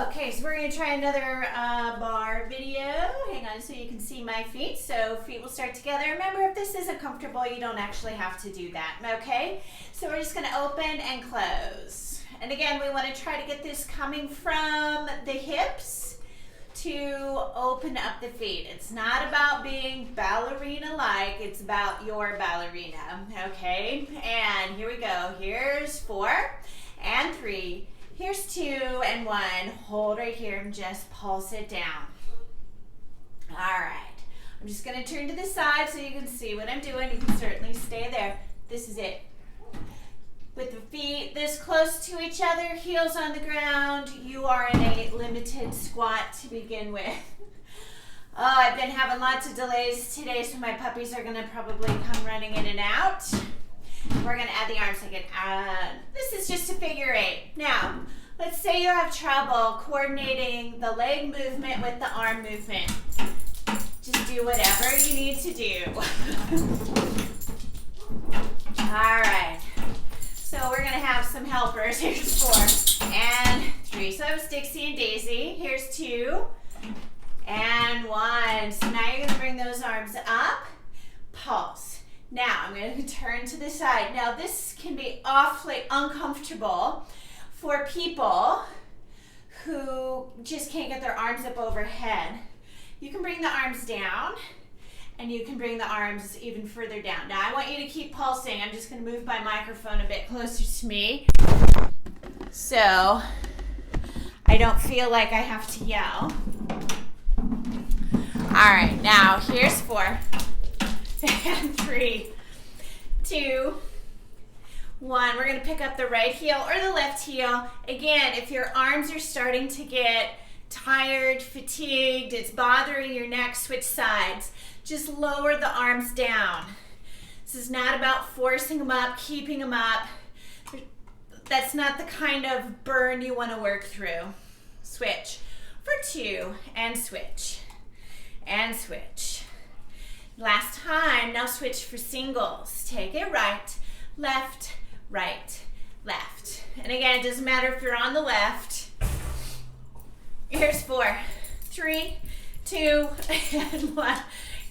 Okay, so we're going to try another bar video. Hang on so you can see my feet. So feet will start together. Remember, if this isn't comfortable, you don't actually have to do that, okay? So we're just going to open and close. And again, we want to try to get this coming from the hips to open up the feet. It's not about being ballerina-like. It's about your ballerina, okay? And here we go. Here's 4 and 3. Here's 2 and 1. Hold right here and just pulse it down. All right. I'm just going to turn to the side so you can see what I'm doing. You can certainly stay there. This is it. With the feet this close to each other, heels on the ground, you are in a limited squat to begin with. Oh, I've been having lots of delays today, so my puppies are going to probably come running in and out. We're going to add the arms again. This is just a figure 8. Now, let's say you have trouble coordinating the leg movement with the arm movement. Just do whatever you need to do. All right. So we're going to have some helpers. Here's 4 and 3. So it was Dixie and Daisy. Here's 2 and 1. So now you're going to bring those arms up. Pulse. Now, I'm going to turn to the side. Now, this can be awfully uncomfortable for people who just can't get their arms up overhead. You can bring the arms down, and you can bring the arms even further down. Now, I want you to keep pulsing. I'm just going to move my microphone a bit closer to me so I don't feel like I have to yell. All right, now, here's 4. And 3, 2, 1. We're going to pick up the right heel or the left heel. Again, if your arms are starting to get tired, fatigued, it's bothering your neck, switch sides. Just lower the arms down. This is not about forcing them up, keeping them up. That's not the kind of burn you want to work through. Switch for 2 and switch and switch. Last time, now switch for singles. Take it right, left, left. And again, it doesn't matter if you're on the left. Here's 4, 3, 2, and 1.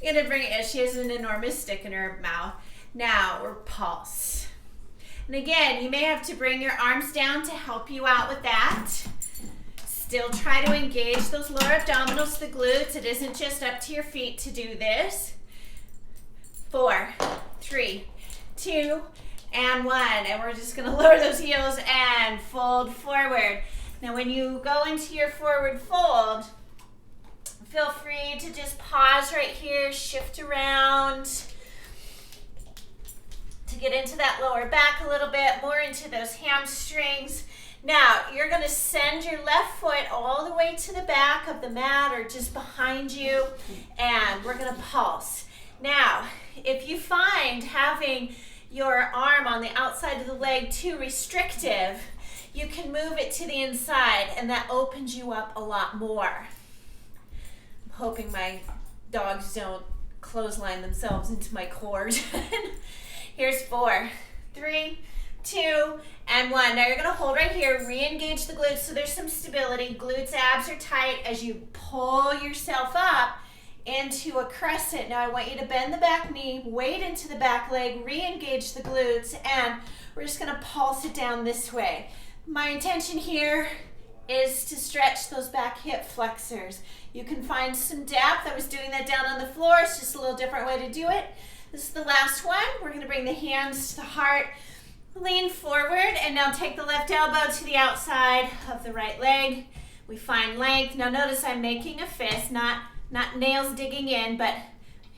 You're gonna bring it, she has an enormous stick in her mouth. Now, we're pulse. And again, you may have to bring your arms down to help you out with that. Still try to engage those lower abdominals, the glutes. It isn't just up to your feet to do this. 4, 3, 2, and 1. And we're just going to lower those heels and fold forward. Now, when you go into your forward fold, feel free to just pause right here, shift around to get into that lower back a little bit, more into those hamstrings. Now, you're going to send your left foot all the way to the back of the mat or just behind you, and we're going to pulse. Now, if you find having your arm on the outside of the leg too restrictive, you can move it to the inside, and that opens you up a lot more. I'm hoping my dogs don't clothesline themselves into my cord. Here's 4, 3, 2, and 1. Now you're going to hold right here, re-engage the glutes so there's some stability. Glutes, abs are tight as you pull yourself up into a crescent. Now I want you to bend the back knee, weight into the back leg, re-engage the glutes, and we're just going to pulse it down this way. My intention here is to stretch those back hip flexors. You can find some depth. I was doing that down on the floor. It's just a little different way to do it. This is the last one. We're going to bring the hands to the heart, lean forward, and now take the left elbow to the outside of the right leg. We find length. Now notice I'm making a fist, not nails digging in, but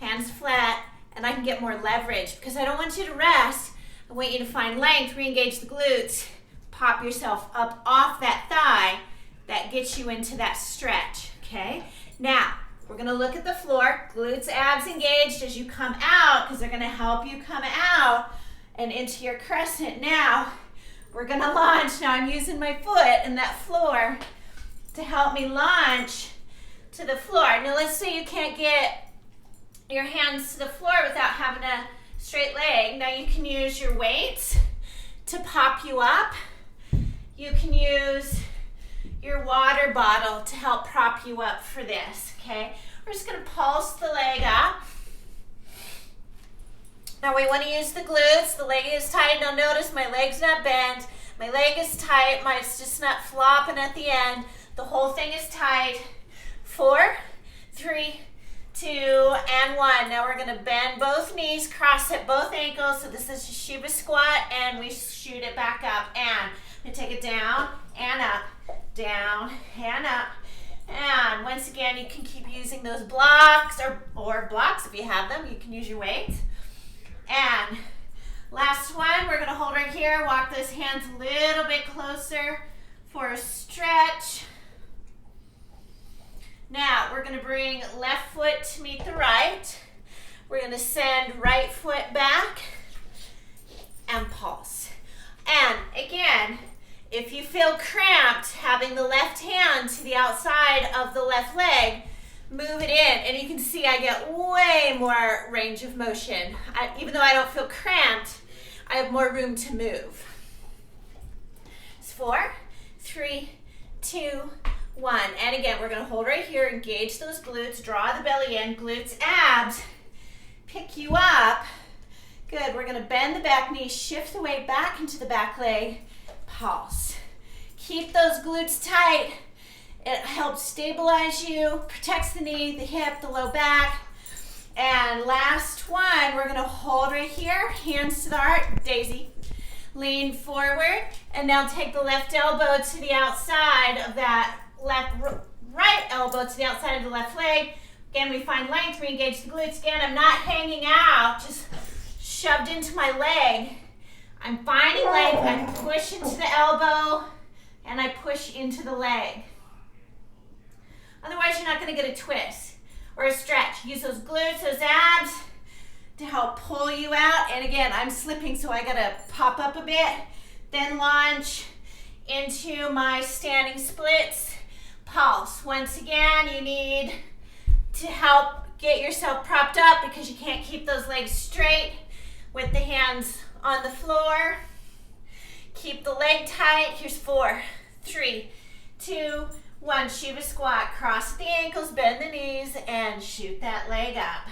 hands flat, and I can get more leverage because I don't want you to rest. I want you to find length, re-engage the glutes, pop yourself up off that thigh. That gets you into that stretch, okay? Now, we're gonna look at the floor, glutes, abs engaged as you come out because they're gonna help you come out and into your crescent. Now, we're gonna launch. Now I'm using my foot and that floor to help me launch to the floor. Now let's say you can't get your hands to the floor without having a straight leg. Now you can use your weights to pop you up you can use your water bottle to help prop you up for this, okay? We're just gonna pulse the leg up. Now we wanna use the glutes. The leg is tight. Now notice my leg's not bent. My leg is tight. It's just not flopping at the end. The whole thing is tight. 4, 3, 2, and 1. Now we're gonna bend both knees, cross at both ankles. So this is a Shiva squat, and we shoot it back up. And we take it down and up, down and up. And once again, you can keep using those blocks or blocks if you have them. You can use your weight. And last one, we're gonna hold right here. Walk those hands a little bit closer for a stretch. Now, we're gonna bring left foot to meet the right. We're gonna send right foot back and pulse. And again, if you feel cramped having the left hand to the outside of the left leg, move it in. And you can see I get way more range of motion. Even though I don't feel cramped, I have more room to move. It's 4, 3, 2, 1. And again, we're going to hold right here, engage those glutes, draw the belly in, glutes, abs, pick you up. Good. We're going to bend the back knee, shift the weight back into the back leg, pulse. Keep those glutes tight. It helps stabilize you, protects the knee, the hip, the low back. And last one, we're going to hold right here, hands to the heart, daisy. Lean forward, and now take the left elbow to the outside of that right elbow to the outside of the left leg. Again, we find length, re-engage the glutes. Again, I'm not hanging out, just shoved into my leg. I'm finding length, I push into the elbow, and I push into the leg. Otherwise, you're not going to get a twist or a stretch. Use those glutes, those abs to help pull you out. And again, I'm slipping, so I got to pop up a bit, then launch into my standing splits. Pulse. Once again, you need to help get yourself propped up because you can't keep those legs straight with the hands on the floor. Keep the leg tight. Here's 4, 3, 2, 1. Shiva squat. Cross the ankles, bend the knees, and shoot that leg up.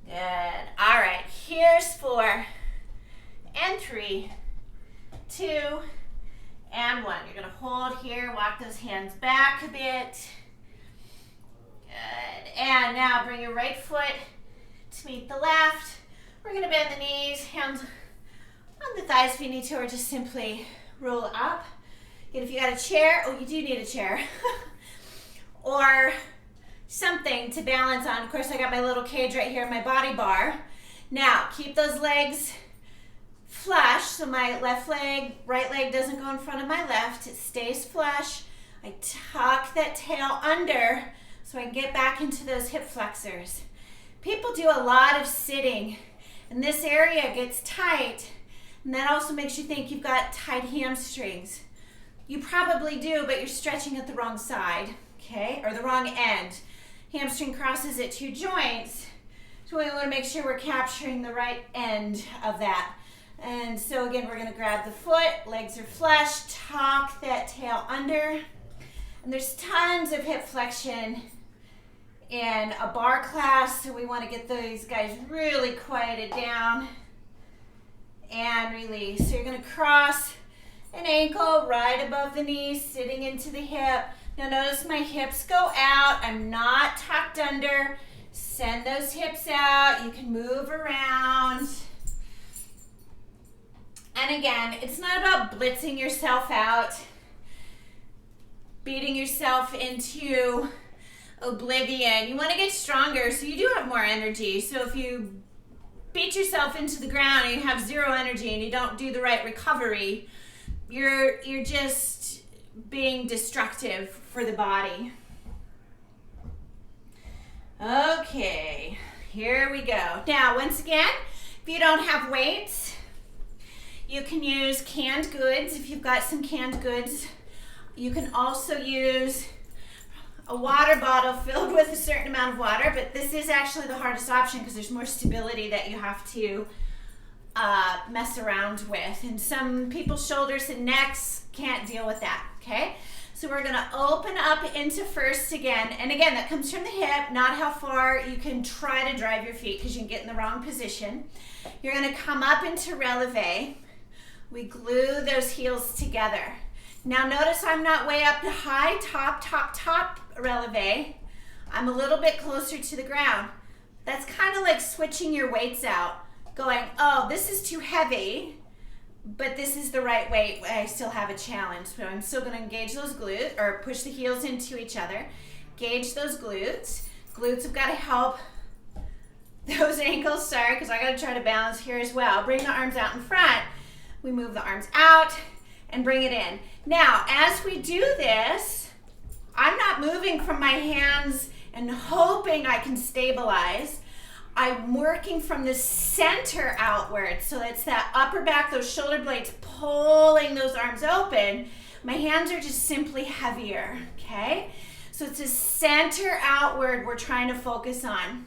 Good. All right. Here's 4 and 3, 2, and 1. You're going to hold here. Walk those hands back a bit. Good. And now bring your right foot to meet the left. We're going to bend the knees, hands on the thighs if you need to, or just simply roll up. And if you got a chair, oh, you do need a chair, or something to balance on. Of course, I got my little cage right here, my body bar. Now, keep those legs flush, so my left leg, right leg doesn't go in front of my left. It stays flush. I tuck that tail under so I can get back into those hip flexors. People do a lot of sitting, and this area gets tight, and that also makes you think you've got tight hamstrings. You probably do, but you're stretching at the wrong side, okay, or the wrong end. Hamstring crosses at 2 joints, so we want to make sure we're capturing the right end of that. And so again, we're going to grab the foot, legs are flush, tuck that tail under, and there's tons of hip flexion in a bar class, so we want to get those guys really quieted down and release. So you're going to cross an ankle right above the knee, sitting into the hip. Now notice my hips go out. I'm not tucked under. Send those hips out. You can move around. And again, it's not about blitzing yourself out, beating yourself into oblivion. You want to get stronger so you do have more energy. So if you beat yourself into the ground and you have 0 energy and you don't do the right recovery, you're just being destructive for the body. Okay, here we go. Now, once again, if you don't have weights, you can use canned goods. If you've got some canned goods, you can also use a water bottle filled with a certain amount of water, but this is actually the hardest option because there's more stability that you have to mess around with. And some people's shoulders and necks can't deal with that, okay? So we're gonna open up into first again. And again, that comes from the hip, not how far you can try to drive your feet because you can get in the wrong position. You're gonna come up into releve. We glue those heels together. Now notice I'm not way up to high, top releve. I'm a little bit closer to the ground. That's kind of like switching your weights out. Going, oh, this is too heavy, but this is the right weight. I still have a challenge. So I'm still gonna engage those glutes, or push the heels into each other. Engage those glutes. Glutes have gotta help those ankles, sorry, because I gotta try to balance here as well. Bring the arms out in front. We move the arms out and bring it in. Now, as we do this, I'm not moving from my hands and hoping I can stabilize. I'm working from the center outward. So it's that upper back, those shoulder blades pulling those arms open. My hands are just simply heavier, okay? So it's a center outward we're trying to focus on.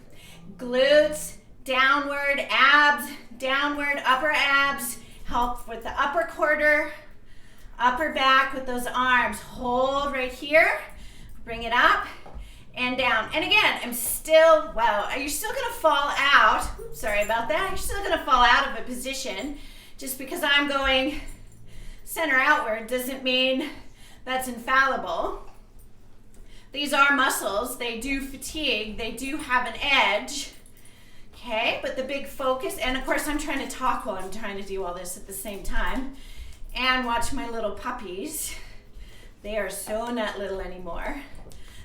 Glutes, downward, abs, downward, upper abs. Help with the upper quarter, upper back with those arms. Hold right here, bring it up and down. And again, I'm still, well, you're still gonna fall out. Oops, sorry about that. You're still gonna fall out of a position. Just because I'm going center outward doesn't mean that's infallible. These are muscles. They do fatigue. They do have an edge. Okay, but the big focus, and of course I'm trying to talk while I'm trying to do all this at the same time. And watch my little puppies. They are so not little anymore.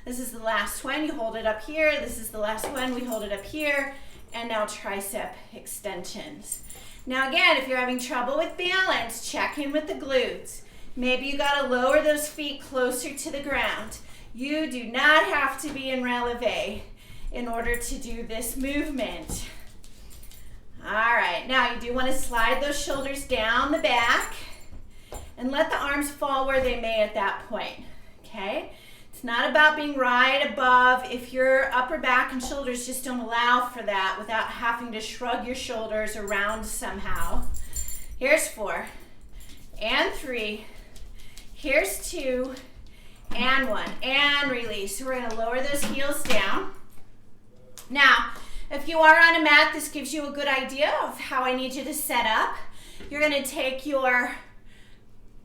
This is the last one, you hold it up here. This is the last one, we hold it up here. And now tricep extensions. Now again, if you're having trouble with balance, check in with the glutes. Maybe you gotta lower those feet closer to the ground. You do not have to be in releve in order to do this movement. All right, now you do wanna slide those shoulders down the back and let the arms fall where they may at that point, okay? It's not about being right above if your upper back and shoulders just don't allow for that without having to shrug your shoulders around somehow. Here's 4 and 3. Here's 2 and 1 and release. So we're gonna lower those heels down. Now, if you are on a mat, this gives you a good idea of how I need you to set up. You're gonna take your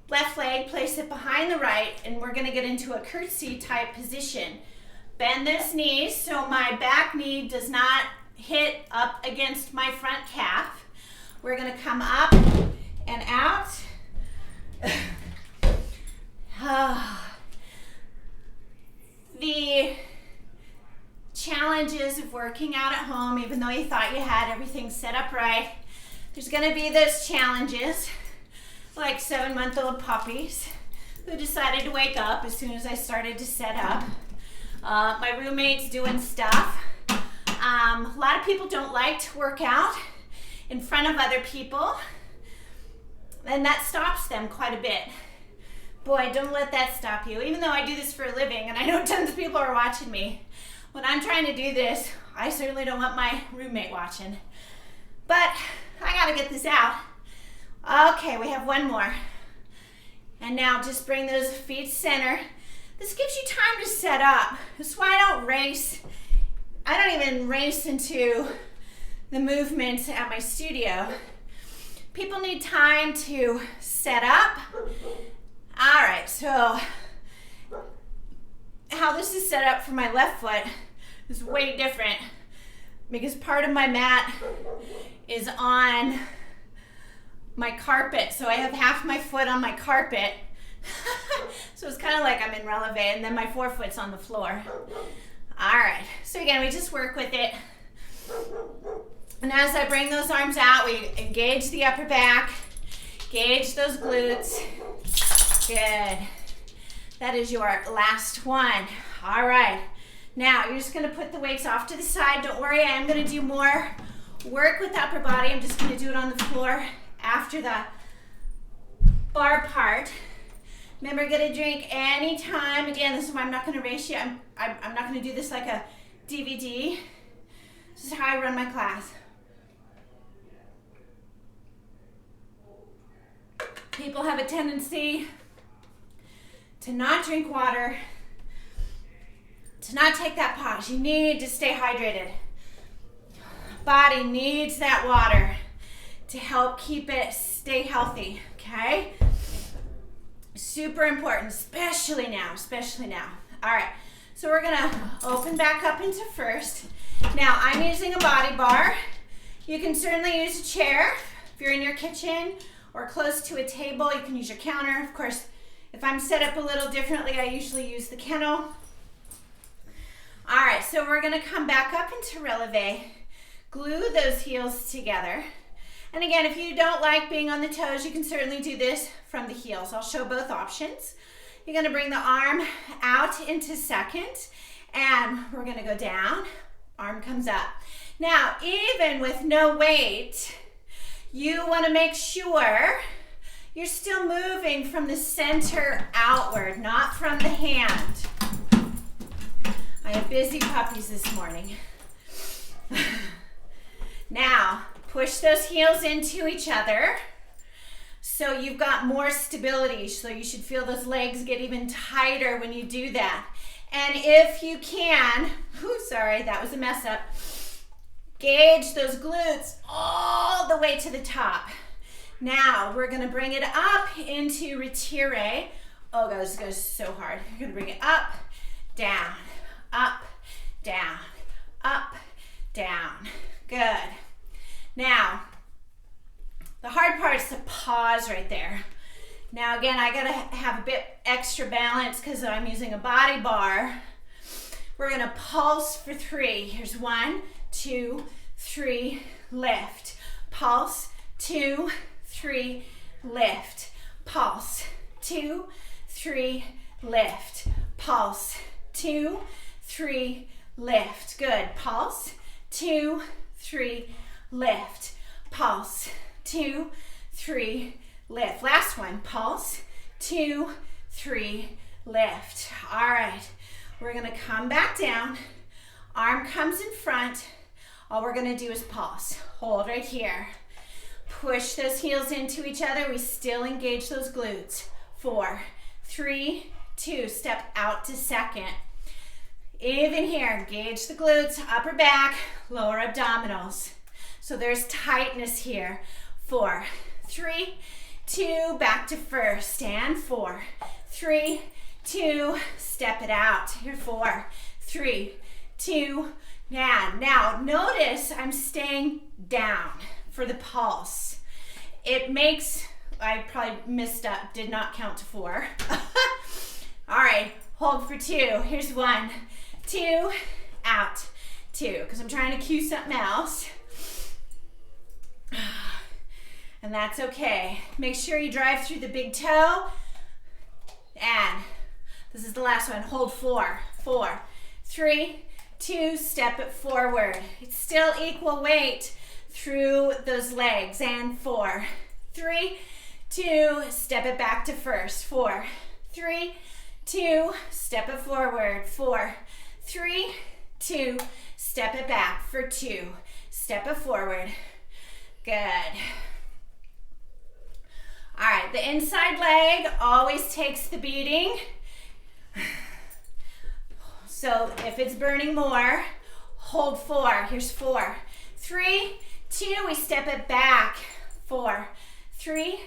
left leg, place it behind the right, and we're gonna get into a curtsy type position. Bend those knees so my back knee does not hit up against my front calf. We're gonna come up and out. The challenges of working out at home, even though you thought you had everything set up right, there's gonna be those challenges. Like 7-month-old puppies who decided to wake up as soon as I started to set up. My roommate's doing stuff. A lot of people don't like to work out in front of other people, and that stops them quite a bit. Boy, don't let that stop you. Even though I do this for a living, and I know tons of people are watching me, when I'm trying to do this, I certainly don't want my roommate watching. But I gotta get this out. Okay, we have one more. And now just bring those feet center. This gives you time to set up. That's why I don't race. I don't even race into the movements at my studio. People need time to set up. All right, so how this is set up for my left foot is way different because part of my mat is on my carpet, so I have half my foot on my carpet. So it's kind of like I'm in releve, and then my forefoot's on the floor. All right, so again, we just work with it. And as I bring those arms out, we engage the upper back, engage those glutes. Good. That is your last one. All right, now you're just gonna put the weights off to the side. Don't worry, I am gonna do more work with the upper body. I'm just gonna do it on the floor after the bar part. Remember, get a drink anytime. Again, this is why I'm not going to race you. I'm not going to do this like a DVD. This is how I run my class. people have a tendency to not drink water, to not take that pause. You need to stay hydrated. Body needs that water to help keep it stay healthy, okay? Super important, especially now, All right, so we're gonna open back up into first. Now, I'm using a body bar. You can certainly use a chair. If you're in your kitchen or close to a table, you can use your counter. Of course, if I'm set up a little differently, I usually use the kennel. All right, so we're gonna come back up into releve. Glue those heels together. And again, if you don't like being on the toes, you can certainly do this from the heels. I'll show both options. You're gonna bring the arm out into second, and we're gonna go down, arm comes up. Now, even with no weight, you wanna make sure you're still moving from the center outward, not from the hand. I have busy puppies this morning. Now, push those heels into each other so you've got more stability. So you should feel those legs get even tighter when you do that. And if you can, sorry, that was a mess up. Gauge those glutes all the way to the top. Now, we're gonna bring it up into retire. Oh, God, this goes so hard. You're gonna bring it up, down, up, down, up, down. Good. Now, the hard part is to pause right there. Now, again, I gotta have a bit extra balance because I'm using a body bar. We're gonna pulse for 3. Here's 1, 2, 3, lift. Pulse, 2, 3, lift. Pulse, 2, 3, lift. Pulse, 2, 3, lift. Good. Pulse, 2, 3, lift. Pulse, 2, 3, lift. Last one. Pulse, 2, 3, lift. All right. We're going to come back down. Arm comes in front. All we're going to do is pulse. Hold right here. Push those heels into each other. We still engage those glutes. 4, 3, 2. Step out to second. Even here, engage the glutes, upper back, lower abdominals. So there's tightness here. 4, 3, 2, back to first, and 4, 3, 2, step it out. Here, 4, 3, 2, and now notice I'm staying down for the pulse. It makes, I probably missed up, did not count to 4. All right, hold for 2. Here's 1, 2, out, 2, because I'm trying to cue something else. And that's okay. Make sure you drive through the big toe. And this is the last one. Hold 4, 4, 3, 2, step it forward. It's still equal weight through those legs. And 4, 3, 2, step it back to first. 4, 3, 2, step it forward. 4, 3, 2, step it back for 2. Step it forward. Good. All right, the inside leg always takes the beating. So if it's burning more, hold 4. Here's 4, 3, 2, we step it back. 4, 3,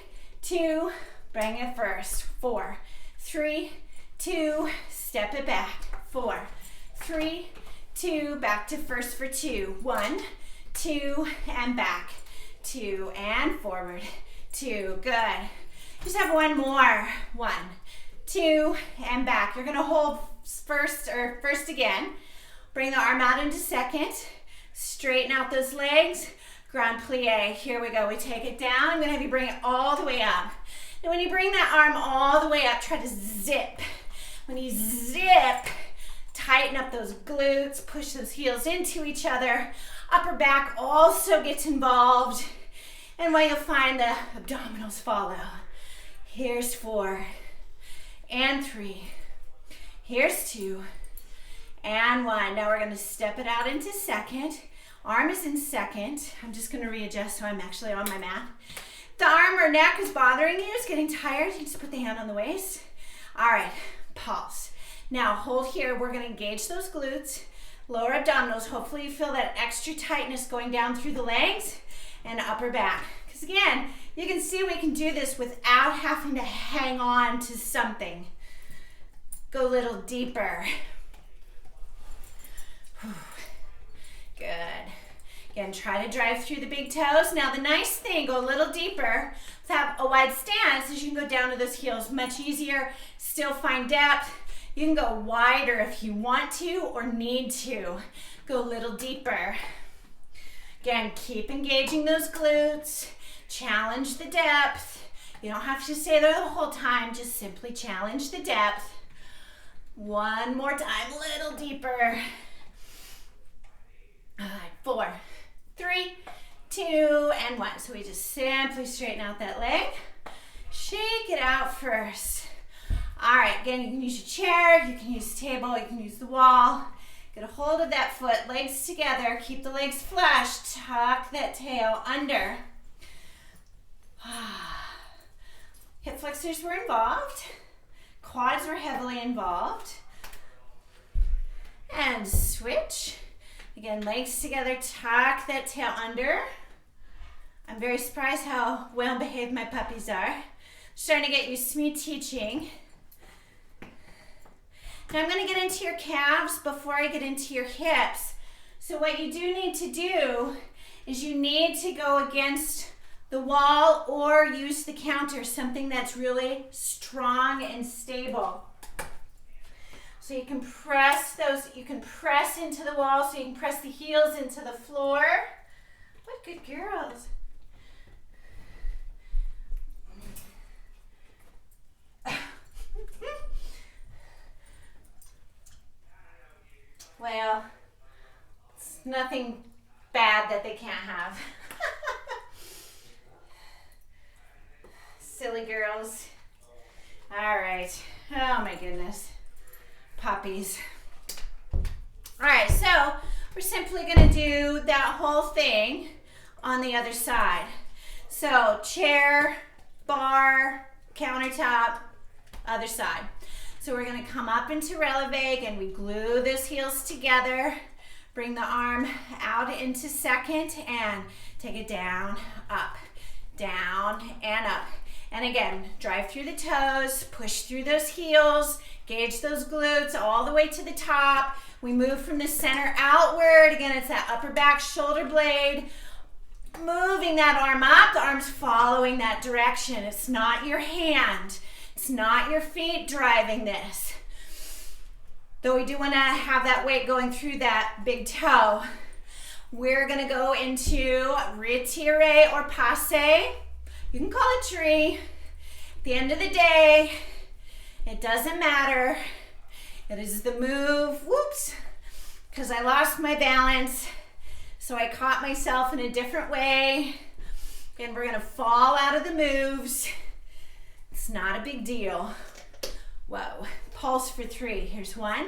2, bring it first. 4, 3, 2, step it back. 4, 3, 2, back to first for 2. 1, 2, and back. 2, and forward. 2, good. Just have one more. 1, 2, and back. You're gonna hold first again. Bring the arm out into second. Straighten out those legs. Grand plie. Here we go. We take it down. I'm gonna have you bring it all the way up. Now when you bring that arm all the way up, try to zip. When you zip, tighten up those glutes, push those heels into each other. Upper back also gets involved. And what you'll find, the abdominals follow. Here's 4, and 3. Here's 2, and 1. Now we're gonna step it out into second. Arm is in second. I'm just gonna readjust so I'm actually on my mat. the arm or neck is bothering you, is getting tired, you just put the hand on the waist. All right, pulse. Now hold here. We're going to engage those glutes, lower abdominals. Hopefully you feel that extra tightness going down through the legs and upper back. Because again, you can see we can do this without having to hang on to something. Go a little deeper. Good. Again, try to drive through the big toes. Now the nice thing, go a little deeper, have a wide stance, is you can go down to those heels much easier, still find depth. You can go wider if you want to or need to. Go a little deeper. Again, keep engaging those glutes. Challenge the depth. You don't have to stay there the whole time, just simply challenge the depth. One more time, a little deeper. All right, 4, 3, 2, and 1. So we just simply straighten out that leg. Shake it out first. All right, again, you can use your chair, you can use the table, you can use the wall. Get a hold of that foot, legs together, keep the legs flush, tuck that tail under. Hip flexors were involved, quads were heavily involved. And switch. Again, legs together, tuck that tail under. I'm very surprised how well behaved my puppies are. Just trying to get used to me teaching. Now I'm going to get into your calves before I get into your hips. So what you do need to do is you need to go against the wall or use the counter, something that's really strong and stable. So you can press those, you can press into the wall, so you can press the heels into the floor. What good girls. Well, it's nothing bad that they can't have. Silly girls. All right. Oh my goodness. Puppies. All right, so we're simply going to do that whole thing on the other side. So chair, bar, countertop, other side. So we're going to come up into releve, and we glue those heels together. Bring the arm out into second and take it down, and up. And again, drive through the toes, push through those heels, engage those glutes all the way to the top. We move from the center outward. Again, it's that upper back shoulder blade. Moving that arm up, the arm's following that direction. It's not your hand. It's not your feet driving this. Though we do want to have that weight going through that big toe. We're going to go into retire or passe. You can call it tree. At the end of the day, it doesn't matter. It is the move, whoops, because I lost my balance. So I caught myself in a different way. And we're gonna fall out of the moves. It's not a big deal. Whoa, pulse for 3. Here's 1,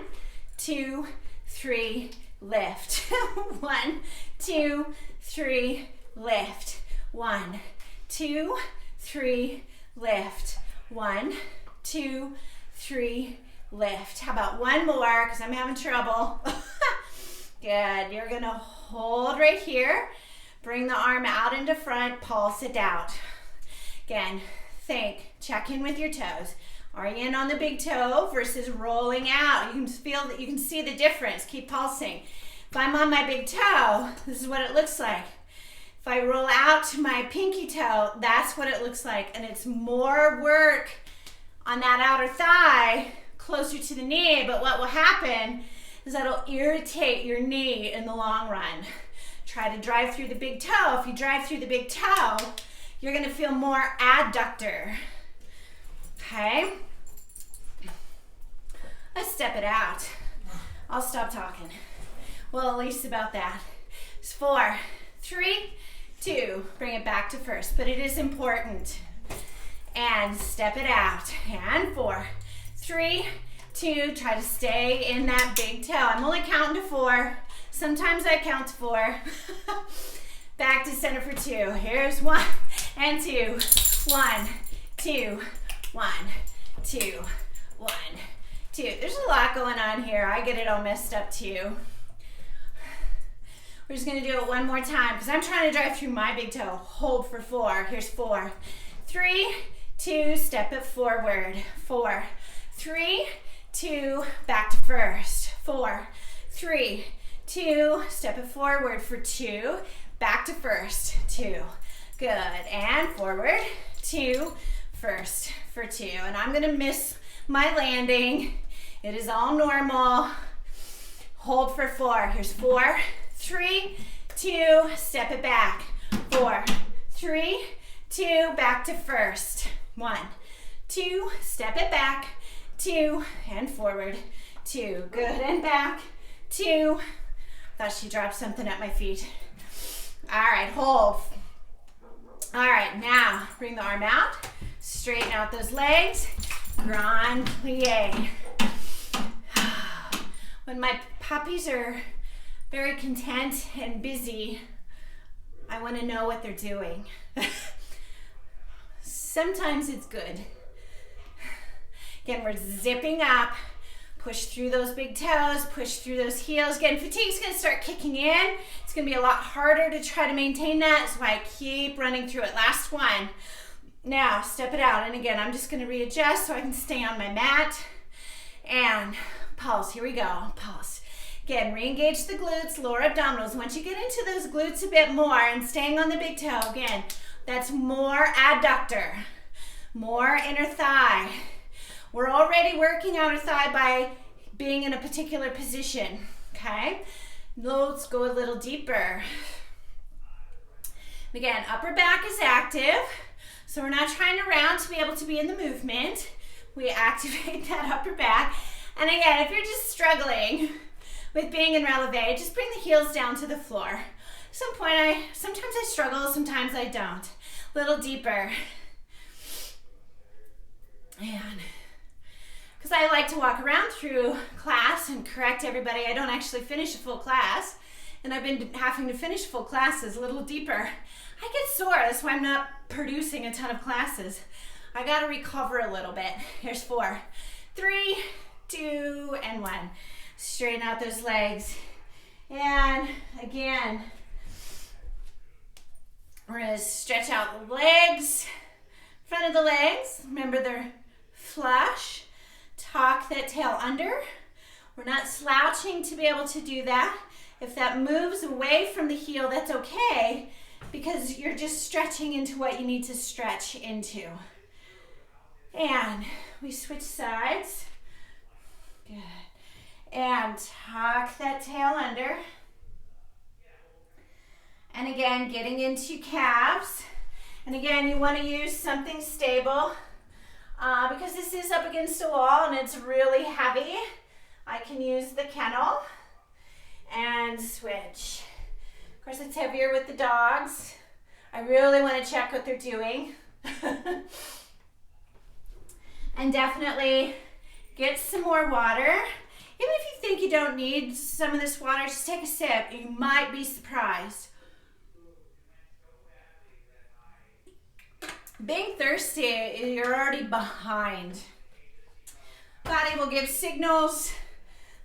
2, 3, lift. 1, 2, 3, lift. 1, 2, 3, lift. 1, 2, 3, lift. How about one more, because I'm having trouble. Good. You're going to hold right here. Bring the arm out into front. Pulse it out. Again, think. Check in with your toes. Are you in on the big toe versus rolling out? You can feel that, you can see the difference. Keep pulsing. If I'm on my big toe, this is what it looks like. If I roll out to my pinky toe, that's what it looks like. And it's more work on that outer thigh, closer to the knee, but what will happen is that it'll irritate your knee in the long run. Try to drive through the big toe. If you drive through the big toe, you're gonna feel more adductor. Okay? Let's step it out. I'll stop talking. Well, at least about that. It's 4, 3, 2. Bring it back to first, but it is important. And step it out. And 4, 3, 2. Try to stay in that big toe. I'm only counting to 4. Sometimes I count to 4. Back to center for 2. Here's 1. and 2, 1, 2, 1, 2, 1, 2. There's a lot going on here. I get it all messed up too. We're just gonna do it one more time because I'm trying to drive through my big toe. Hold for 4. Here's 4, 3, 2, step it forward. 4, 3, 2, back to first. 4, 3, 2, step it forward for 2, back to first. 2, good, and forward. 2, first for 2, and I'm gonna miss my landing. It is all normal. Hold for 4. Here's 4, 3, 2, step it back. 4, 3, 2, back to first. 1, 2, step it back. 2, and forward. 2, good, and back. 2. Thought she dropped something at my feet. All right, hold. All right, now bring the arm out. Straighten out those legs. Grand plie. When my puppies are very content and busy, I want to know what they're doing. Sometimes it's good. Again, we're zipping up. Push through those big toes, push through those heels. Again, fatigue's gonna start kicking in. It's gonna be a lot harder to try to maintain that. That's why I keep running through it. Last one. Now, step it out. And again, I'm just gonna readjust so I can stay on my mat. And pulse, here we go, pulse. Again, re-engage the glutes, lower abdominals. Once you get into those glutes a bit more and staying on the big toe, again, that's more adductor, more inner thigh. We're already working outer thigh by being in a particular position, okay? Let's go a little deeper. Again, upper back is active, so we're not trying to round to be able to be in the movement. We activate that upper back. And again, if you're just struggling with being in releve, just bring the heels down to the floor. At some point, sometimes I struggle, sometimes I don't. A little deeper. And because I like to walk around through class and correct everybody, I don't actually finish a full class. And I've been having to finish full classes a little deeper. I get sore, that's why I'm not producing a ton of classes. I gotta recover a little bit. Here's 4, 3, 2, and 1. Straighten out those legs. And again, we're gonna stretch out the legs, front of the legs. Remember they're flush. Tuck that tail under. We're not slouching to be able to do that. If that moves away from the heel, that's okay because you're just stretching into what you need to stretch into. And we switch sides. Good. And tuck that tail under. And again, getting into calves. And again, you want to use something stable. Because this is up against a wall and it's really heavy, I can use the kennel and switch. Of course, it's heavier with the dogs. I really want to check what they're doing. And definitely get some more water. Even if you think you don't need some of this water, just take a sip. You might be surprised. Being thirsty, you're already behind. Body will give signals.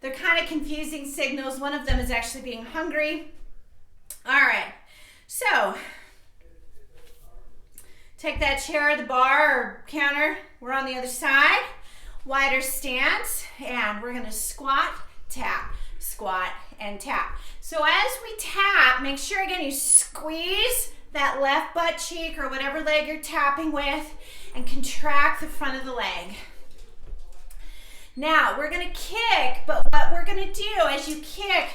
They're kind of confusing signals. One of them is actually being hungry. All right, so take that chair or the bar or counter. We're on the other side. Wider stance, and we're gonna squat, tap, squat, and tap. So as we tap, make sure again you squeeze that left butt cheek or whatever leg you're tapping with and contract the front of the leg. Now we're gonna kick, but what we're gonna do as you kick,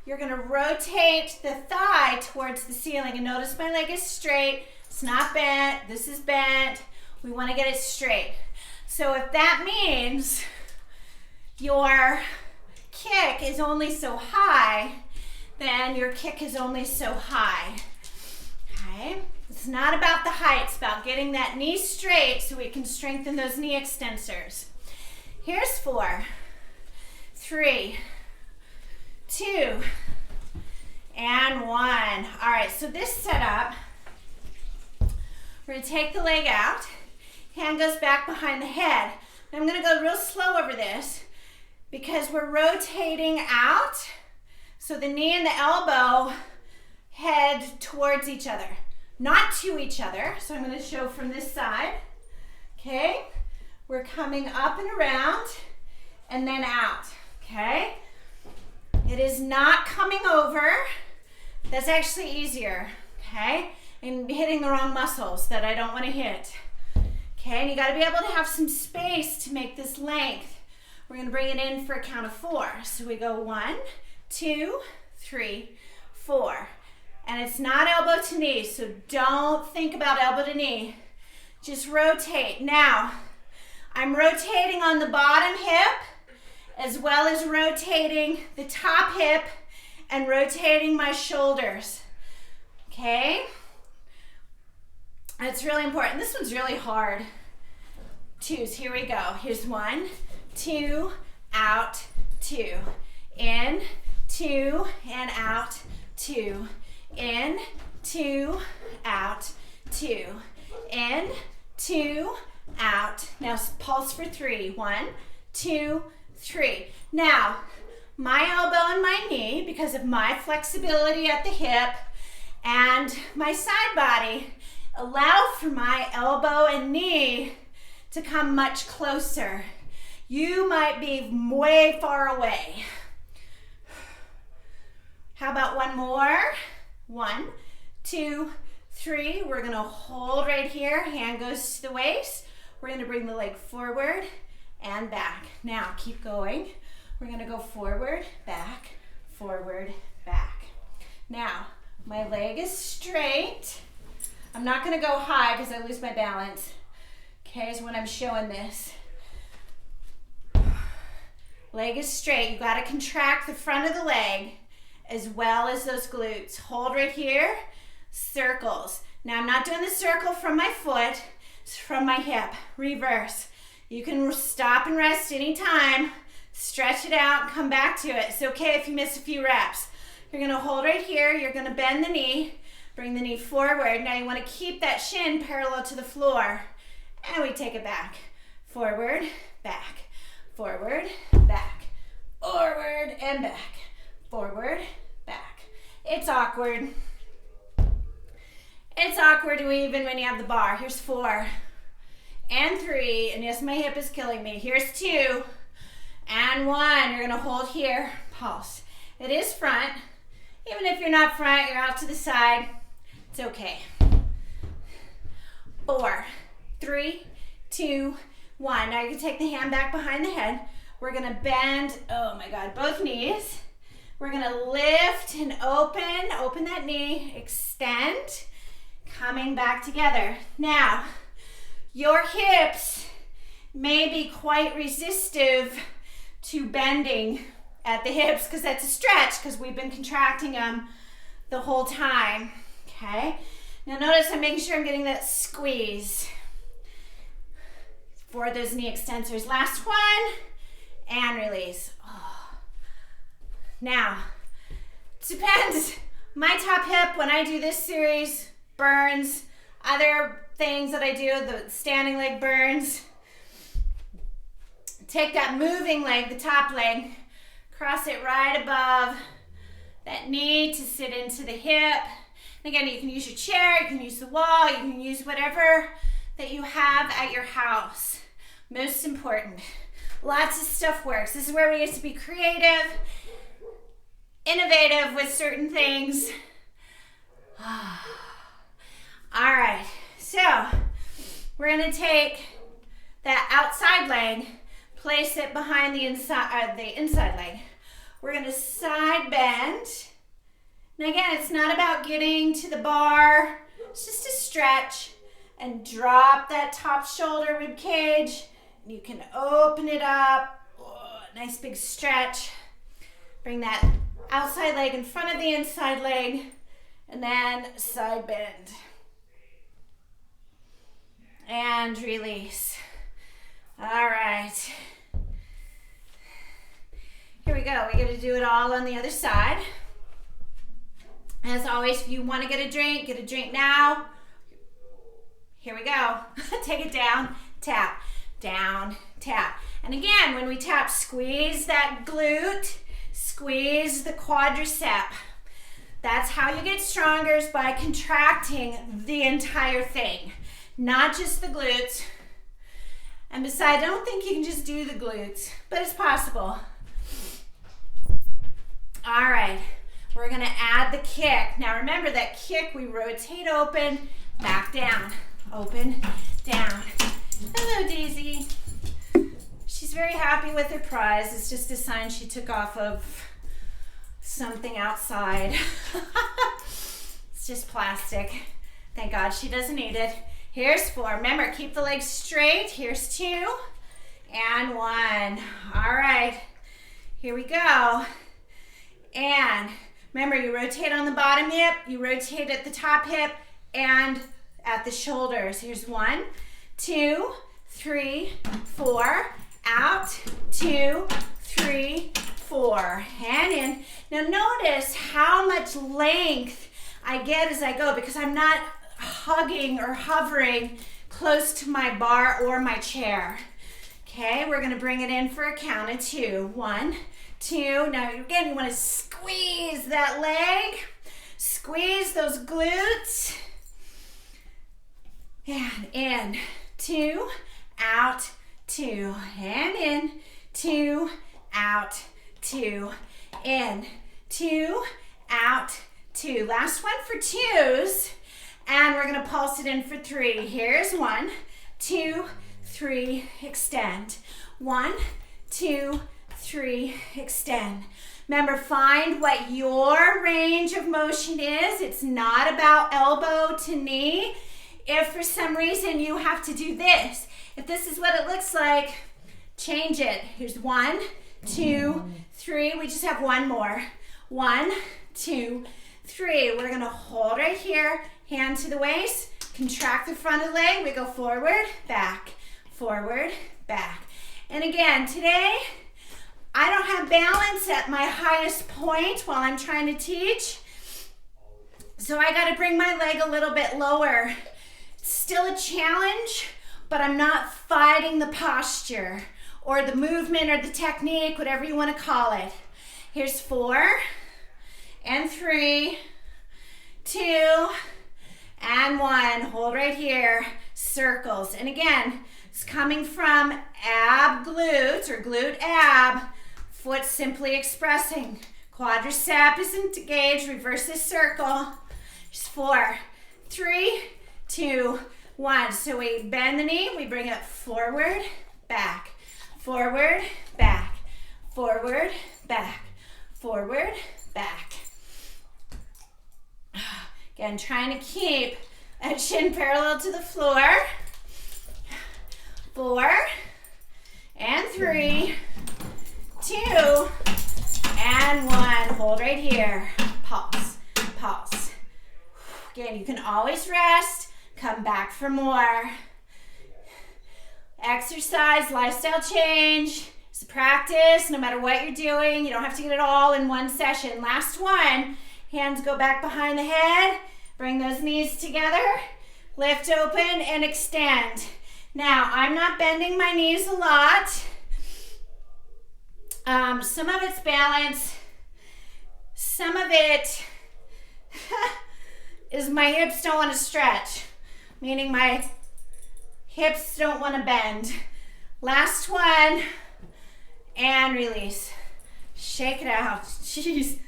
you're gonna rotate the thigh towards the ceiling, and notice my leg is straight, it's not bent, this is bent. We wanna get it straight. So if that means your kick is only so high, then your kick is only so high. Okay? It's not about the height, it's about getting that knee straight so we can strengthen those knee extensors. Here's 4, 3, 2, and 1. All right, so this setup, We're gonna take the leg out. Hand goes back behind the head. Now I'm gonna go real slow over this because we're rotating out so the knee and the elbow head towards each other, not to each other. So I'm gonna show from this side. Okay, we're coming up and around and then out, okay? It is not coming over. That's actually easier, okay? And hitting the wrong muscles that I don't want to hit. Okay, and you got to be able to have some space to make this length. We're going to bring it in for a count of 4. So we go 1, 2, 3, 4. And it's not elbow to knee, so don't think about elbow to knee. Just rotate. Now, I'm rotating on the bottom hip as well as rotating the top hip and rotating my shoulders. Okay? That's really important. This one's really hard. 2s, here we go. Here's 1, 2, out, 2. In, 2, and out, 2. In, 2, out, 2. In, 2, out. Now pulse for 3. 1, 2, 3. Now, my elbow and my knee, because of my flexibility at the hip and my side body, allow for my elbow and knee to come much closer. You might be way far away. How about one more? 1, 2, 3. We're gonna hold right here. Hand goes to the waist. We're gonna bring the leg forward and back. Now keep going. We're gonna go forward, back, forward, back. Now, my leg is straight. I'm not gonna go high because I lose my balance. Okay, is when I'm showing this. Leg is straight. You gotta contract the front of the leg as well as those glutes. Hold right here, circles. Now I'm not doing the circle from my foot, it's from my hip. Reverse. You can stop and rest anytime. Stretch it out and come back to it. It's okay if you miss a few reps. You're gonna hold right here. You're gonna bend the knee. Bring the knee forward. Now you wanna keep that shin parallel to the floor. And we take it back. Forward, back. Forward, back. Forward and back. Forward, back. It's awkward. It's awkward even when you have the bar. Here's 4 and 3. And yes, my hip is killing me. Here's 2 and 1. You're gonna hold here, pulse. It is front. Even if you're not front, you're out to the side. It's okay. 4, 3, 2, 1. Now you can take the hand back behind the head. We're gonna bend, oh my God, both knees. We're gonna lift and open that knee, extend, coming back together. Now, your hips may be quite resistive to bending at the hips because that's a stretch because we've been contracting them the whole time, okay? Now notice I'm making sure I'm getting that squeeze for those knee extensors. Last one, and release. Oh. Now, it depends. My top hip, when I do this series, burns. Other things that I do, the standing leg burns. Take that moving leg, the top leg, cross it right above that knee to sit into the hip. And again, you can use your chair, you can use the wall, you can use whatever that you have at your house. Most important. Lots of stuff works. This is where we get to be creative, innovative with certain things. All right, so we're gonna take that outside leg, place it behind the inside leg. We're gonna side bend. And again, it's not about getting to the bar. It's just a stretch and drop that top shoulder rib cage. You can open it up. Oh, nice big stretch. Bring that outside leg in front of the inside leg and then side bend. And release. All right. Here we go. We're going to do it all on the other side. As always, if you want to get a drink now. we go. Take it down, tap, down, tap. And again, when we tap, squeeze that glute, squeeze the quadricep. That's how you get stronger, is by contracting the entire thing, not just the glutes. And besides, I don't think you can just do the glutes, but it's possible. All right, we're gonna add the kick. Now remember that kick, we rotate open, back down, open, down. Hello, Daisy. She's very happy with her prize. It's just a sign she took off of something outside. It's just plastic. Thank God she doesn't eat it. Here's 4. Remember, keep the legs straight. Here's 2 and 1. All right, here we go. And remember, you rotate on the bottom hip, you rotate at the top hip and at the shoulders. Here's 1, 2, 3, 4. Out, 2, 3, 4. And in. Now notice how much length I get as I go, because I'm not hugging or hovering close to my bar or my chair. Okay, we're gonna bring it in for a count of 2. 1, 2. Now again, you wanna squeeze that leg, squeeze those glutes. And in, 2, out, 2, and in, 2, out, 2, in, 2, out, 2. Last one for 2s, and we're gonna pulse it in for 3. Here's 1, 2, 3, extend. 1, 2, 3, extend. Remember, find what your range of motion is. It's not about elbow to knee. If for some reason you have to do this, if this is what it looks like, change it. Here's 1, 2, 3. We just have 1 more. 1, 2, 3. We're gonna hold right here, hand to the waist, contract the front of the leg. We go forward, back, forward, back. And again, today, I don't have balance at my highest point while I'm trying to teach. So I gotta bring my leg a little bit lower. It's still a challenge, but I'm not fighting the posture or the movement or the technique, whatever you want to call it. Here's 4 and 3, 2 and 1. Hold right here, circles. And again, it's coming from ab glute or glute ab, foot simply expressing. Quadricep is engaged, reverse this circle. Here's 4, 3, 2, 1. So we bend the knee, we bring it forward, back, forward, back, forward, back, forward, back. Again, trying to keep a chin parallel to the floor. 4 and 3, 2 and 1. Hold right here. Pulse, pulse. Again, you can always rest. Come back for more. Exercise, lifestyle change. It's a practice, no matter what you're doing. You don't have to get it all in one session. Last one. Hands go back behind the head. Bring those knees together. Lift open and extend. Now, I'm not bending my knees a lot. Some of it's balance. Some of it is my hips don't want to stretch, meaning my hips don't want to bend. Last one, and release. Shake it out. Jeez,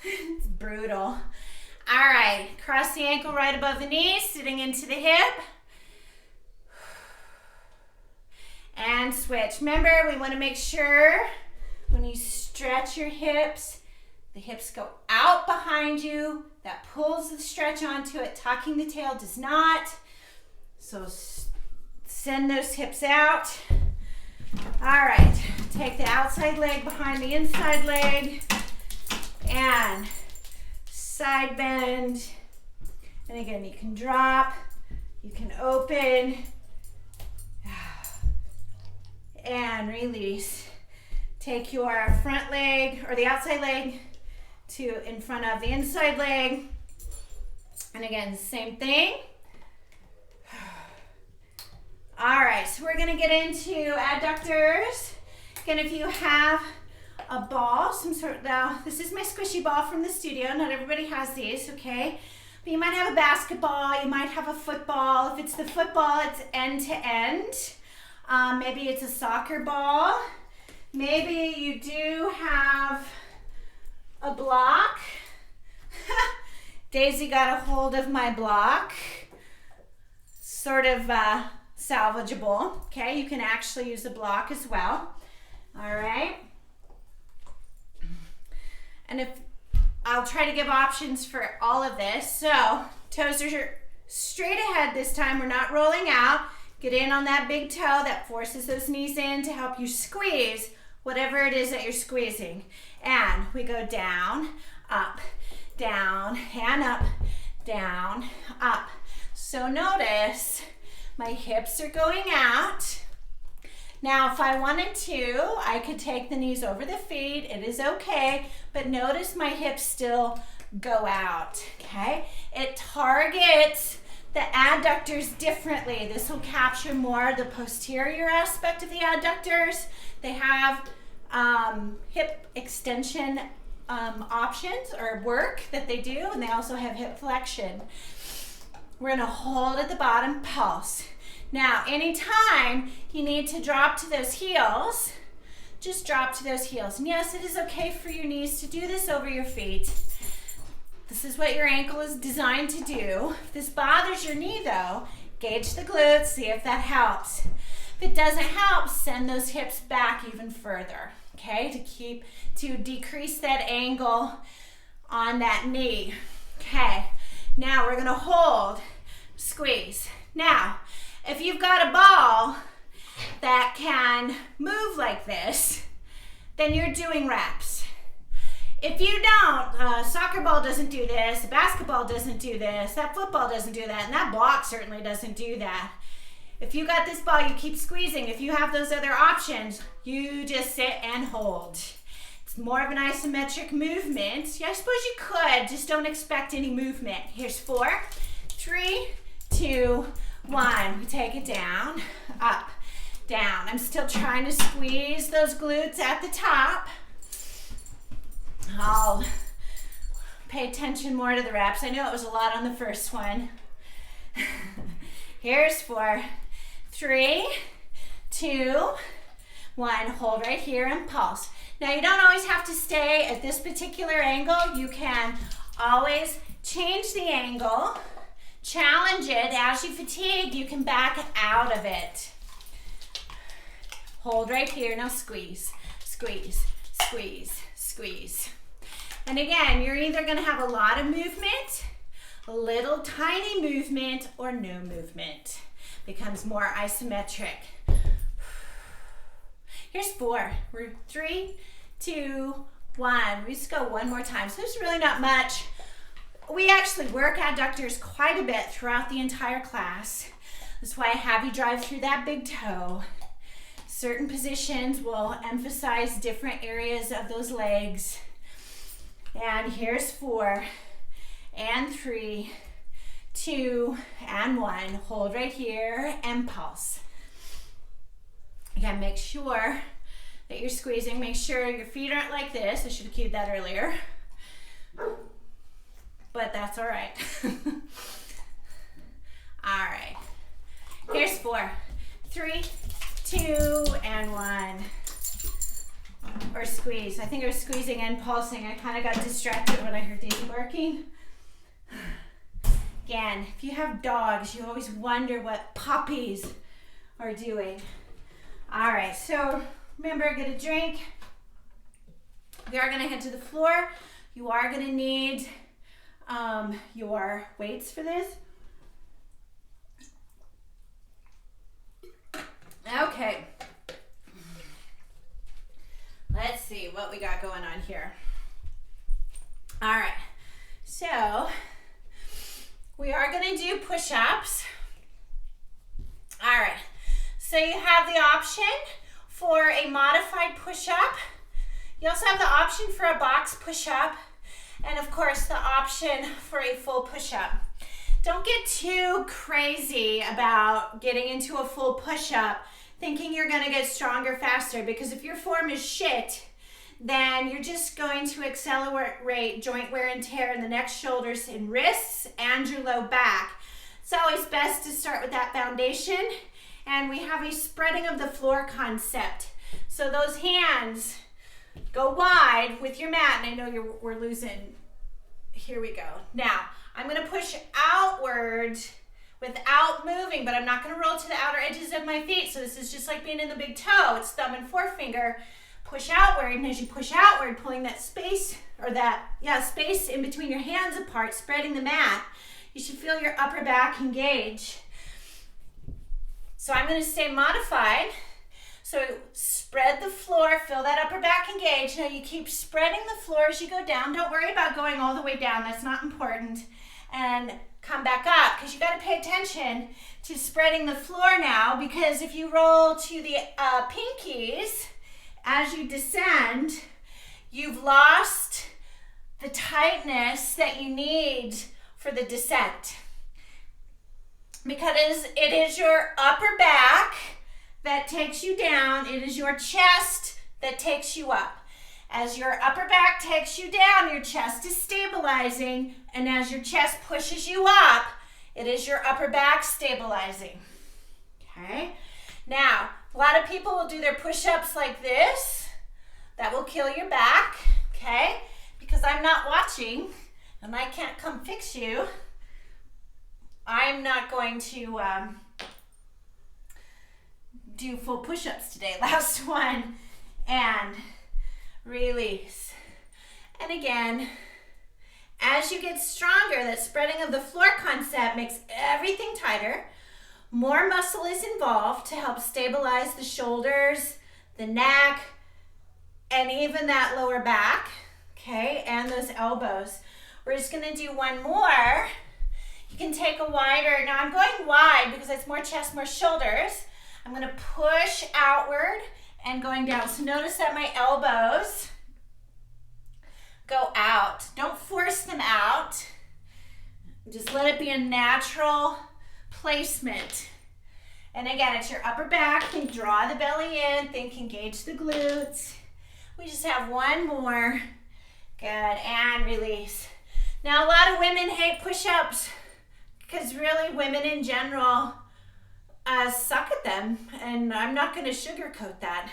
it's brutal. All right, cross the ankle right above the knee, sitting into the hip. And switch. Remember, we want to make sure when you stretch your hips, the hips go out behind you. That pulls the stretch onto it. Tucking the tail does not. So send those hips out. All right, take the outside leg behind the inside leg and side bend. And again, you can drop, you can open, and release. Take your front leg or the outside leg to in front of the inside leg. And again, same thing. so we're gonna get into adductors. Again, if you have a ball, now this is my squishy ball from the studio. Not everybody has these, okay? But you might have a basketball, you might have a football. If it's the football, it's end to end. Maybe it's a soccer ball. Maybe you do have a block. Daisy got a hold of my block. Sort of salvageable, okay? You can actually use a block as well, all right? And I'll try to give options for all of this. So toes are straight ahead this time. We're not rolling out. Get in on that big toe that forces those knees in to help you squeeze whatever it is that you're squeezing. And we go down, up, down, and up, down, up. So notice my hips are going out. Now, if I wanted to, I could take the knees over the feet. It is okay, but notice my hips still go out, okay? It targets the adductors differently. This will capture more the posterior aspect of the adductors. They have hip extension options or work that they do, and they also have hip flexion. We're gonna hold at the bottom, pulse. Now, anytime you need to drop to those heels, just drop to those heels. And yes, it is okay for your knees to do this over your feet. This is what your ankle is designed to do. If this bothers your knee though, gauge the glutes, see if that helps. If it doesn't help, send those hips back even further, okay? To decrease that angle on that knee. Okay, now we're gonna hold, squeeze. Now, if you've got a ball that can move like this, then you're doing reps. If you don't, a soccer ball doesn't do this, a basketball doesn't do this, that football doesn't do that, and that block certainly doesn't do that. If you got this ball, you keep squeezing. If you have those other options, you just sit and hold. It's more of an isometric movement. Yeah, I suppose you could, just don't expect any movement. Here's 4, 3, 2, 1. We take it down, up, down. I'm still trying to squeeze those glutes at the top. I'll pay attention more to the reps. I know it was a lot on the first one. Here's 4, 3, 2, 1. Hold right here and pulse. Now you don't always have to stay at this particular angle. You can always change the angle, challenge it. As you fatigue, you can back out of it. Hold right here. Now squeeze, squeeze, squeeze, squeeze. And again, you're either going to have a lot of movement, a little tiny movement, or no movement. Becomes more isometric. Here's 4, 3, 2, 1. We just go one more time. So there's really not much. We actually work adductors quite a bit throughout the entire class. That's why I have you drive through that big toe. Certain positions will emphasize different areas of those legs. And here's 4, and 3, 2, and 1. Hold right here and pulse. Again, make sure that you're squeezing. Make sure your feet aren't like this. I should have cued that earlier. But that's all right. All right. Here's 4, 3, 2, and 1. Or squeeze. I think I was squeezing and pulsing. I kind of got distracted when I heard Daisy barking. Again, if you have dogs, you always wonder what puppies are doing. All right, so remember, get a drink. We are going to head to the floor. You are going to need your weights for this. Okay. Let's see what we got going on here. All right, so we are going to do push-ups. All right, so you have the option for a modified push-up. You also have the option for a box push-up, and of course the option for a full push-up. don't get too crazy about getting into a full push-up thinking you're going to get stronger faster, because if your form is shit, then you're just going to accelerate joint wear and tear in the neck, shoulders, and wrists, and your low back. It's always best to start with that foundation, and we have a spreading of the floor concept. So those hands go wide with your mat, and I know we're losing. Here we go. Now, I'm going to push outward without moving, but I'm not going to roll to the outer edges of my feet. So this is just like being in the big toe. It's thumb and forefinger. Push outward, and as you push outward, pulling that space, or space in between your hands apart, spreading the mat, you should feel your upper back engage. So I'm going to stay modified. So spread the floor, feel that upper back engage. Now you keep spreading the floor as you go down. Don't worry about going all the way down. That's not important. And come back up, because you got to pay attention to spreading the floor now, because if you roll to the pinkies as you descend, you've lost the tightness that you need for the descent. Because it is your upper back that takes you down. It is your chest that takes you up. As your upper back takes you down, your chest is stabilizing, and as your chest pushes you up, it is your upper back stabilizing. Okay? Now, a lot of people will do their push-ups like this. That will kill your back, okay? Because I'm not watching, and I can't come fix you. I'm not going to do full push-ups today. Last one, and release. And again, as you get stronger, that spreading of the floor concept makes everything tighter. More muscle is involved to help stabilize the shoulders, the neck, and even that lower back, okay, and those elbows. We're just gonna do one more. You can take a wider, now I'm going wide because it's more chest, more shoulders. I'm gonna push outward and going down. So notice that my elbows go out. Don't force them out. Just let it be a natural placement. And again, it's your upper back. Think draw the belly in. Think engage the glutes. We just have one more. Good, and release. Now, a lot of women hate push-ups because really women in general suck at them, and I'm not going to sugarcoat that.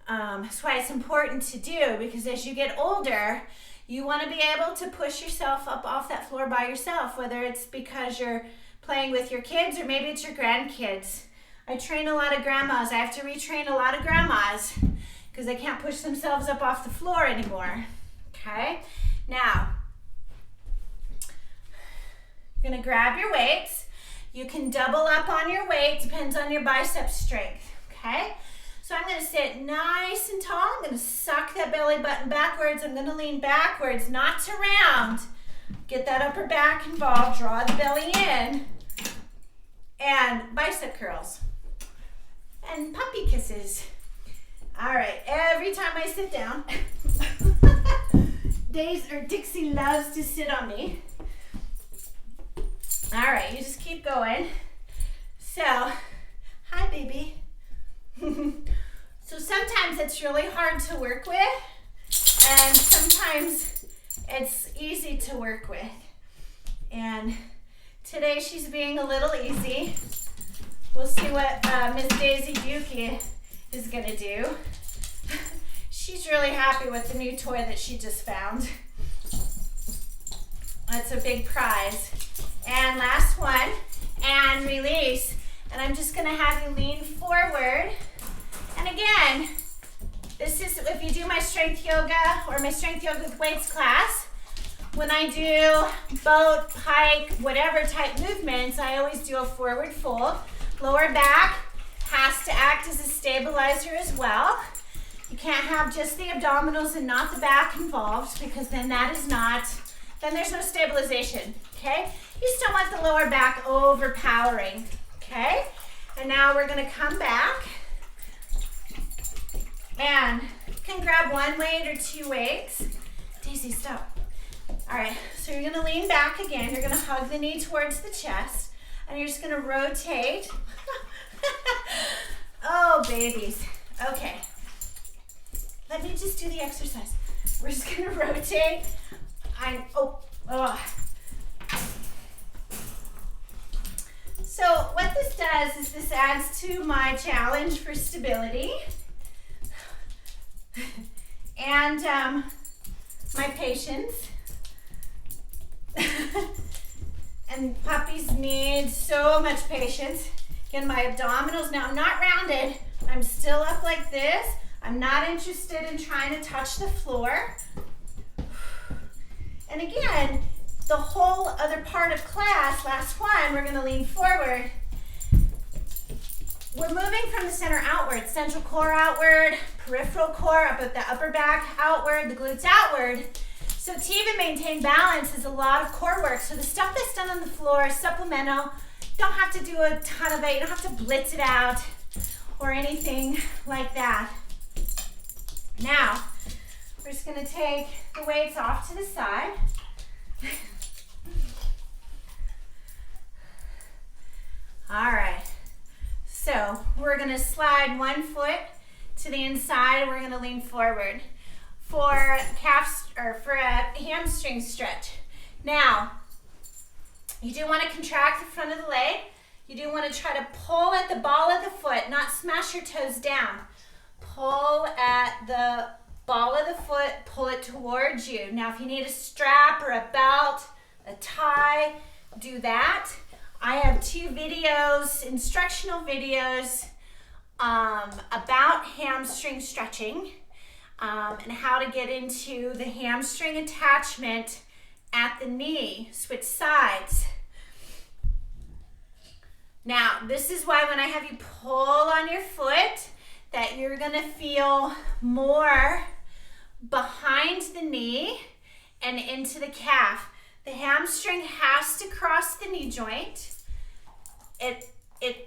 That's why it's important to do, because as you get older, you want to be able to push yourself up off that floor by yourself, whether it's because you're playing with your kids or maybe it's your grandkids. I train a lot of grandmas. I have to retrain a lot of grandmas because they can't push themselves up off the floor anymore. Okay? Now, you're going to grab your weights. You can double up on your weight, depends on your bicep strength. Okay? So I'm going to sit nice and tall. I'm going to suck that belly button backwards. I'm going to lean backwards, not to round. Get that upper back involved. Draw the belly in. And bicep curls. And puppy kisses. All right, every time I sit down, Dixie loves to sit on me. All right, you just keep going. So, hi, baby. So sometimes it's really hard to work with, and sometimes it's easy to work with. And today she's being a little easy. We'll see what Miss Daisy Dukey is gonna do. She's really happy with the new toy that she just found. That's a big prize. And last one, and release. And I'm just gonna have you lean forward. And again, this is if you do my strength yoga or my strength yoga with weights class, when I do boat, hike, whatever type movements, I always do a forward fold. Lower back has to act as a stabilizer as well. You can't have just the abdominals and not the back involved, because then there's no stabilization, okay? You still want the lower back overpowering, okay? And now we're gonna come back and you can grab one weight or two weights. Daisy, stop. All right, so you're gonna lean back again. You're gonna hug the knee towards the chest, and you're just gonna rotate. Oh, babies. Okay. Let me just do the exercise. We're just gonna rotate. So what this does is this adds to my challenge for stability. And my patience. And puppies need so much patience. Again, my abdominals, now I'm not rounded. I'm still up like this. I'm not interested in trying to touch the floor. And again, the whole other part of class, last one, we're gonna lean forward. We're moving from the center outward, central core outward, peripheral core up at the upper back outward, the glutes outward. So to even maintain balance is a lot of core work. So the stuff that's done on the floor is supplemental. Don't have to do a ton of it. You don't have to blitz it out or anything like that. Now, we're just gonna take the weights off to the side. All right, so we're gonna slide one foot to the inside and we're gonna lean forward for calf or for a hamstring stretch. Now, you do want to contract the front of the leg. You do want to try to pull at the ball of the foot, not smash your toes down. Pull at the ball of the foot, pull it towards you. Now, if you need a strap or a belt, a tie, do that. I have 2 videos, instructional videos about hamstring stretching and how to get into the hamstring attachment at the knee. Switch sides. Now, this is why when I have you pull on your foot, that you're gonna feel more behind the knee and into the calf. The hamstring has to cross the knee joint. It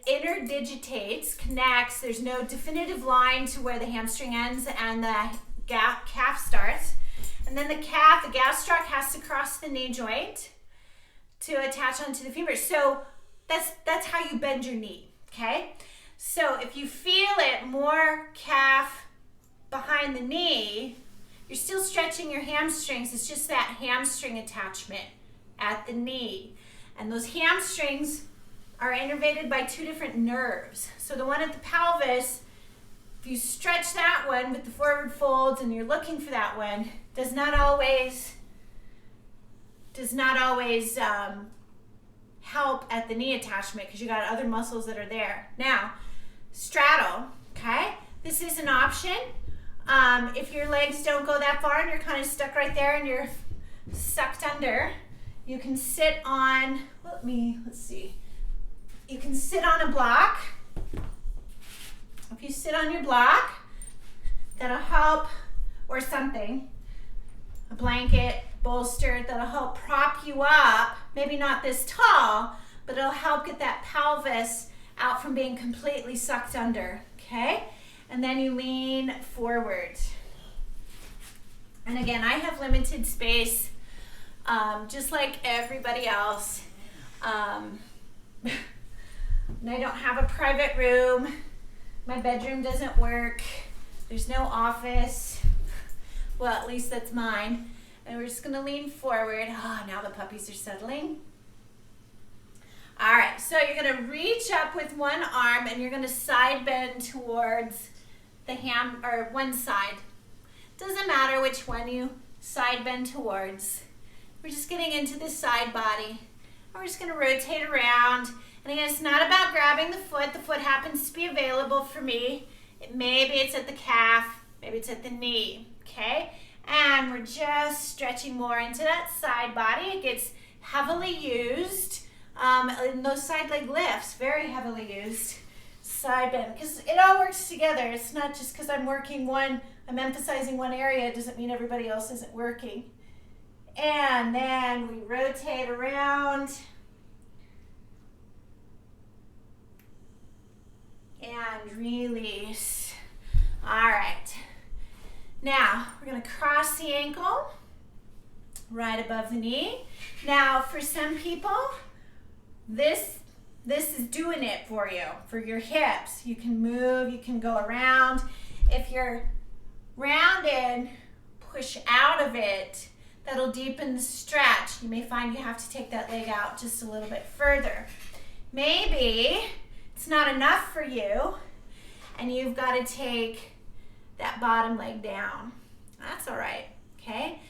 interdigitates, connects. There's no definitive line to where the hamstring ends and the calf starts. And then the gastroc has to cross the knee joint to attach onto the femur. So that's how you bend your knee, okay? So if you feel it more calf behind the knee, you're still stretching your hamstrings. It's just that hamstring attachment at the knee. And those hamstrings are innervated by 2 different nerves. So the one at the pelvis, if you stretch that one with the forward folds and you're looking for that one, does not always help at the knee attachment because you got other muscles that are there. Now, straddle, okay? This is an option. If your legs don't go that far and you're kind of stuck right there and you're sucked under, you can sit on, let's see. You can sit on a block. If you sit on your block, that'll help, or something, a blanket, bolster, that'll help prop you up, maybe not this tall, but it'll help get that pelvis out from being completely sucked under, okay? And then you lean forward. And again, I have limited space, just like everybody else. And I don't have a private room. My bedroom doesn't work. There's no office. Well, at least that's mine. And we're just gonna lean forward. Now the puppies are settling. All right, so you're gonna reach up with one arm and you're gonna side bend towards the one side. Doesn't matter which one you side bend towards. We're just getting into the side body. And we're just gonna rotate around. And again, it's not about grabbing the foot. The foot happens to be available for me. Maybe it's at the calf, maybe it's at the knee, okay? And we're just stretching more into that side body. It gets heavily used in those side leg lifts, very heavily used. Side bend, because it all works together. It's not just because I'm emphasizing one area, it doesn't mean everybody else isn't working. And then we rotate around. And release. All right. Now, we're going to cross the ankle. right above the knee. Now, for some people, this is doing it for you, for your hips. You can move, you can go around. If you're rounded, push out of it. That'll deepen the stretch. You may find you have to take that leg out just a little bit further. Maybe it's not enough for you and you've got to take that bottom leg down. That's all right, okay?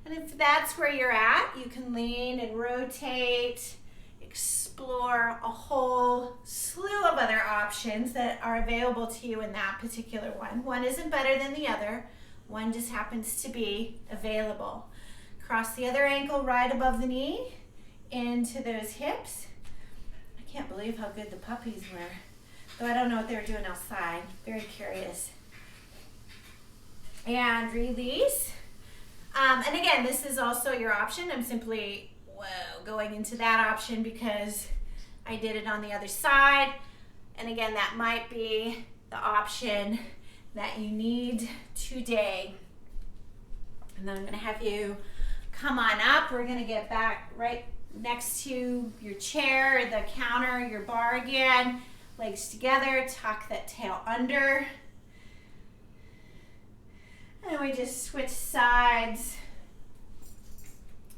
And if that's where you're at, you can lean and rotate, explore a whole slew of other options that are available to you in that particular one. One isn't better than the other. One just happens to be available. Cross the other ankle right above the knee into those hips. I can't believe how good the puppies were. Though I don't know what they were doing outside. Very curious. And release. And again, this is also your option. I'm simply going into that option because I did it on the other side. And again, that might be the option that you need today. And then I'm going to have you come on up. We're going to get back right next to your chair, the counter, your bar again. Legs together, tuck that tail under. And we just switch sides.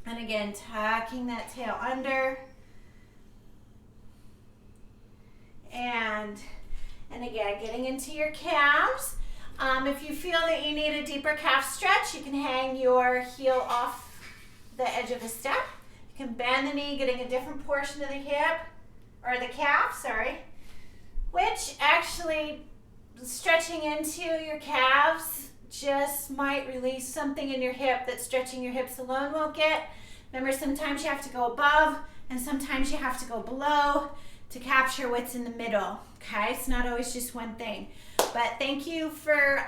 And again, tucking that tail under. And again, getting into your calves. If you feel that you need a deeper calf stretch, you can hang your heel off the edge of the step. You can bend the knee, getting a different portion of the hip, or the calf, sorry, which actually stretching into your calves just might release something in your hip that stretching your hips alone won't get. Remember, sometimes you have to go above and sometimes you have to go below to capture what's in the middle, okay? It's not always just one thing. But thank you for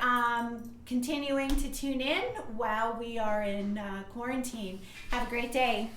continuing to tune in while we are in quarantine. Have a great day.